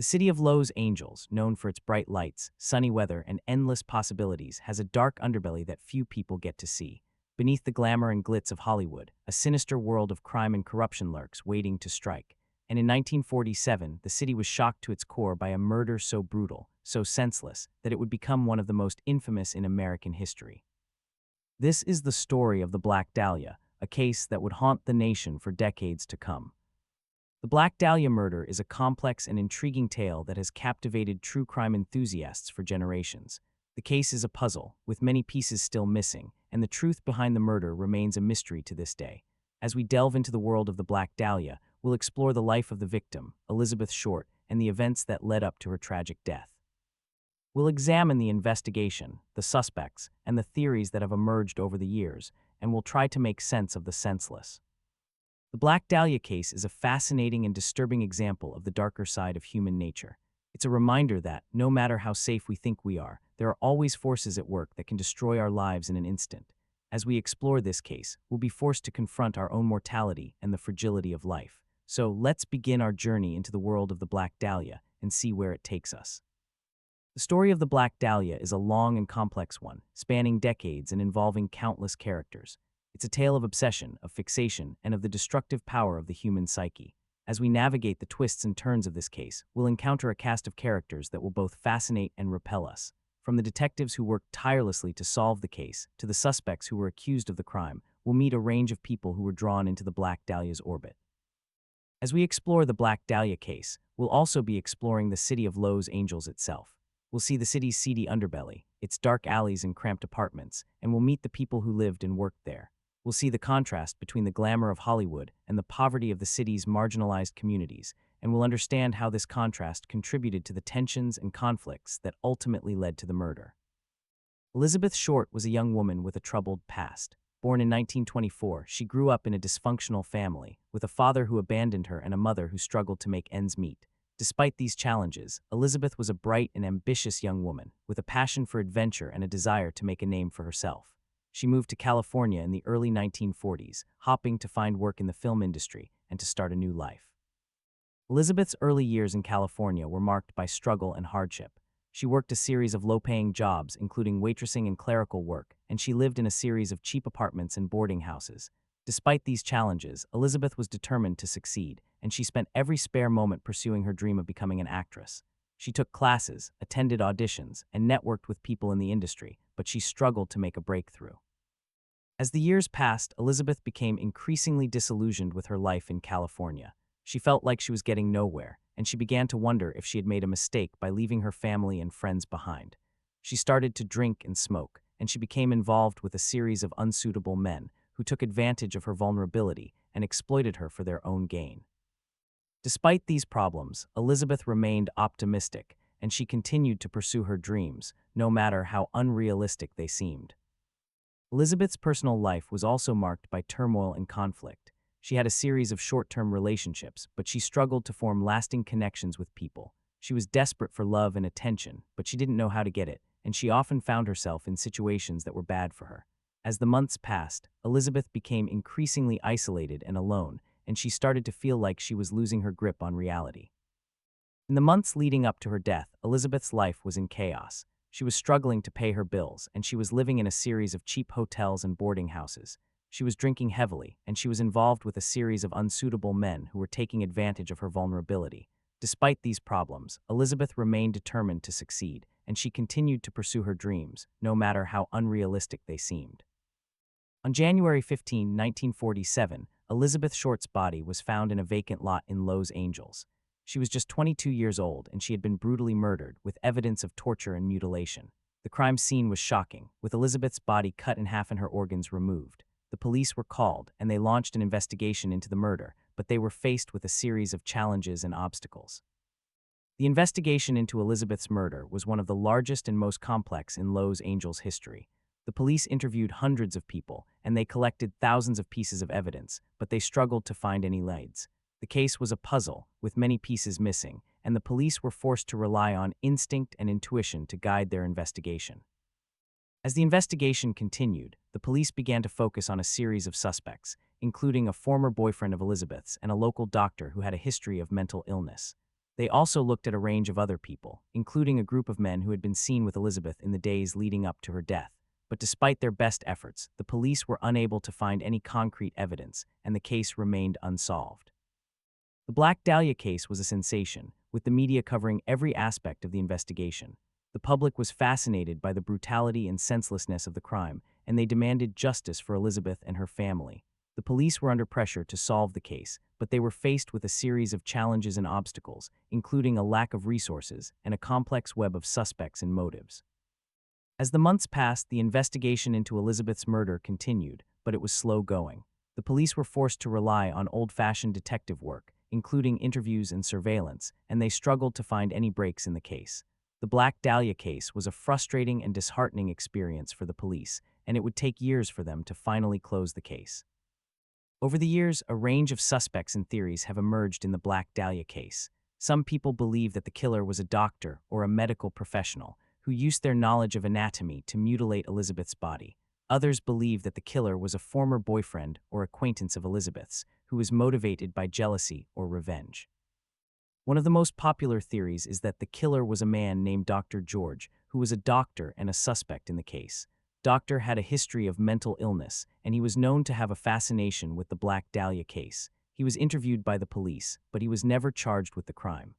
The city of Los Angeles, known for its bright lights, sunny weather, and endless possibilities, has a dark underbelly that few people get to see. Beneath the glamour and glitz of Hollywood, a sinister world of crime and corruption lurks, waiting to strike. And in 1947, the city was shocked to its core by a murder so brutal, so senseless, that it would become one of the most infamous in American history. This is the story of the Black Dahlia, a case that would haunt the nation for decades to come. The Black Dahlia murder is a complex and intriguing tale that has captivated true crime enthusiasts for generations. The case is a puzzle, with many pieces still missing, and the truth behind the murder remains a mystery to this day. As we delve into the world of the Black Dahlia, we'll explore the life of the victim, Elizabeth Short, and the events that led up to her tragic death. We'll examine the investigation, the suspects, and the theories that have emerged over the years, and we'll try to make sense of the senseless. The Black Dahlia case is a fascinating and disturbing example of the darker side of human nature. It's a reminder that, no matter how safe we think we are, there are always forces at work that can destroy our lives in an instant. As we explore this case, we'll be forced to confront our own mortality and the fragility of life. So let's begin our journey into the world of the Black Dahlia and see where it takes us. The story of the Black Dahlia is a long and complex one, spanning decades and involving countless characters. It's a tale of obsession, of fixation, and of the destructive power of the human psyche. As we navigate the twists and turns of this case, we'll encounter a cast of characters that will both fascinate and repel us. From the detectives who worked tirelessly to solve the case, to the suspects who were accused of the crime, we'll meet a range of people who were drawn into the Black Dahlia's orbit. As we explore the Black Dahlia case, we'll also be exploring the city of Los Angeles itself. We'll see the city's seedy underbelly, its dark alleys and cramped apartments, and we'll meet the people who lived and worked there. We'll see the contrast between the glamour of Hollywood and the poverty of the city's marginalized communities, and we'll understand how this contrast contributed to the tensions and conflicts that ultimately led to the murder. Elizabeth Short was a young woman with a troubled past. Born in 1924, she grew up in a dysfunctional family, with a father who abandoned her and a mother who struggled to make ends meet. Despite these challenges, Elizabeth was a bright and ambitious young woman, with a passion for adventure and a desire to make a name for herself. She moved to California in the early 1940s, hoping to find work in the film industry and to start a new life. Elizabeth's early years in California were marked by struggle and hardship. She worked a series of low-paying jobs, including waitressing and clerical work, and she lived in a series of cheap apartments and boarding houses. Despite these challenges, Elizabeth was determined to succeed, and she spent every spare moment pursuing her dream of becoming an actress. She took classes, attended auditions, and networked with people in the industry, but she struggled to make a breakthrough. As the years passed, Elizabeth became increasingly disillusioned with her life in California. She felt like she was getting nowhere, and she began to wonder if she had made a mistake by leaving her family and friends behind. She started to drink and smoke, and she became involved with a series of unsuitable men who took advantage of her vulnerability and exploited her for their own gain. Despite these problems, Elizabeth remained optimistic, and she continued to pursue her dreams, no matter how unrealistic they seemed. Elizabeth's personal life was also marked by turmoil and conflict. She had a series of short-term relationships, but she struggled to form lasting connections with people. She was desperate for love and attention, but she didn't know how to get it, and she often found herself in situations that were bad for her. As the months passed, Elizabeth became increasingly isolated and alone, and she started to feel like she was losing her grip on reality. In the months leading up to her death, Elizabeth's life was in chaos. She was struggling to pay her bills, and she was living in a series of cheap hotels and boarding houses. She was drinking heavily, and she was involved with a series of unsuitable men who were taking advantage of her vulnerability. Despite these problems, Elizabeth remained determined to succeed, and she continued to pursue her dreams, no matter how unrealistic they seemed. On January 15, 1947, Elizabeth Short's body was found in a vacant lot in Los Angeles. She was just 22 years old, and she had been brutally murdered, with evidence of torture and mutilation. The crime scene was shocking, with Elizabeth's body cut in half and her organs removed. The police were called, and they launched an investigation into the murder, but they were faced with a series of challenges and obstacles. The investigation into Elizabeth's murder was one of the largest and most complex in Los Angeles history. The police interviewed hundreds of people, and they collected thousands of pieces of evidence, but they struggled to find any leads. The case was a puzzle, with many pieces missing, and the police were forced to rely on instinct and intuition to guide their investigation. As the investigation continued, the police began to focus on a series of suspects, including a former boyfriend of Elizabeth's and a local doctor who had a history of mental illness. They also looked at a range of other people, including a group of men who had been seen with Elizabeth in the days leading up to her death. But despite their best efforts, the police were unable to find any concrete evidence, and the case remained unsolved. The Black Dahlia case was a sensation, with the media covering every aspect of the investigation. The public was fascinated by the brutality and senselessness of the crime, and they demanded justice for Elizabeth and her family. The police were under pressure to solve the case, but they were faced with a series of challenges and obstacles, including a lack of resources and a complex web of suspects and motives. As the months passed, the investigation into Elizabeth's murder continued, but it was slow going. The police were forced to rely on old-fashioned detective work, including interviews and surveillance, and they struggled to find any breaks in the case. The Black Dahlia case was a frustrating and disheartening experience for the police, and it would take years for them to finally close the case. Over the years, a range of suspects and theories have emerged in the Black Dahlia case. Some people believe that the killer was a doctor or a medical professional who used their knowledge of anatomy to mutilate Elizabeth's body. Others believe that the killer was a former boyfriend or acquaintance of Elizabeth's, who was motivated by jealousy or revenge. One of the most popular theories is that the killer was a man named Dr. George, who was a doctor and a suspect in the case. Doctor had a history of mental illness, and he was known to have a fascination with the Black Dahlia case. He was interviewed by the police, but he was never charged with the crime.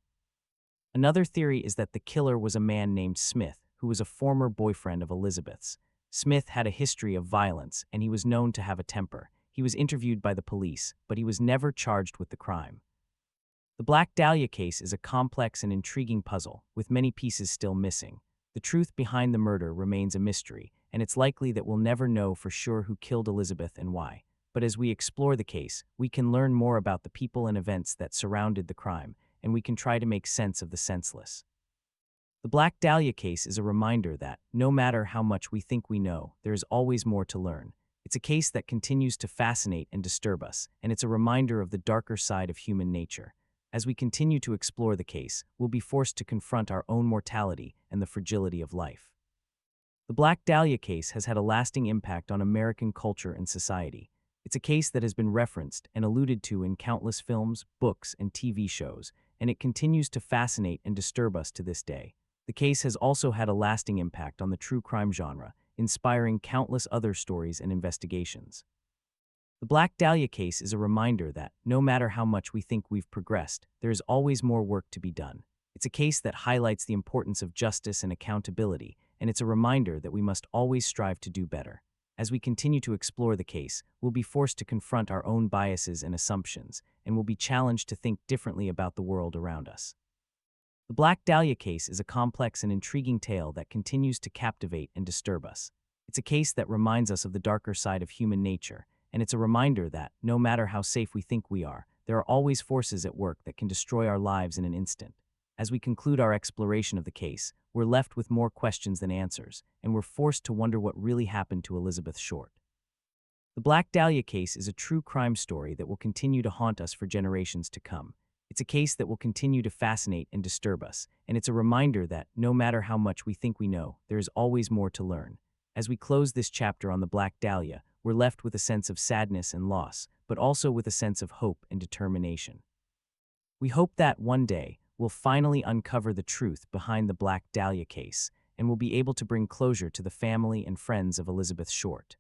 Another theory is that the killer was a man named Smith, who was a former boyfriend of Elizabeth's. Smith had a history of violence, and he was known to have a temper. He was interviewed by the police, but he was never charged with the crime. The Black Dahlia case is a complex and intriguing puzzle, with many pieces still missing. The truth behind the murder remains a mystery, and it's likely that we'll never know for sure who killed Elizabeth and why. But as we explore the case, we can learn more about the people and events that surrounded the crime, and we can try to make sense of the senseless. The Black Dahlia case is a reminder that, no matter how much we think we know, there is always more to learn. It's a case that continues to fascinate and disturb us, and it's a reminder of the darker side of human nature. As we continue to explore the case, we'll be forced to confront our own mortality and the fragility of life. The Black Dahlia case has had a lasting impact on American culture and society. It's a case that has been referenced and alluded to in countless films, books, and TV shows, and it continues to fascinate and disturb us to this day. The case has also had a lasting impact on the true crime genre, inspiring countless other stories and investigations. The Black Dahlia case is a reminder that, no matter how much we think we've progressed, there is always more work to be done. It's a case that highlights the importance of justice and accountability, and it's a reminder that we must always strive to do better. As we continue to explore the case, we'll be forced to confront our own biases and assumptions, and we'll be challenged to think differently about the world around us. The Black Dahlia case is a complex and intriguing tale that continues to captivate and disturb us. It's a case that reminds us of the darker side of human nature, and it's a reminder that, no matter how safe we think we are, there are always forces at work that can destroy our lives in an instant. As we conclude our exploration of the case, we're left with more questions than answers, and we're forced to wonder what really happened to Elizabeth Short. The Black Dahlia case is a true crime story that will continue to haunt us for generations to come. It's a case that will continue to fascinate and disturb us, and it's a reminder that, no matter how much we think we know, there is always more to learn. As we close this chapter on the Black Dahlia, we're left with a sense of sadness and loss, but also with a sense of hope and determination. We hope that one day, we'll finally uncover the truth behind the Black Dahlia case, and we'll be able to bring closure to the family and friends of Elizabeth Short.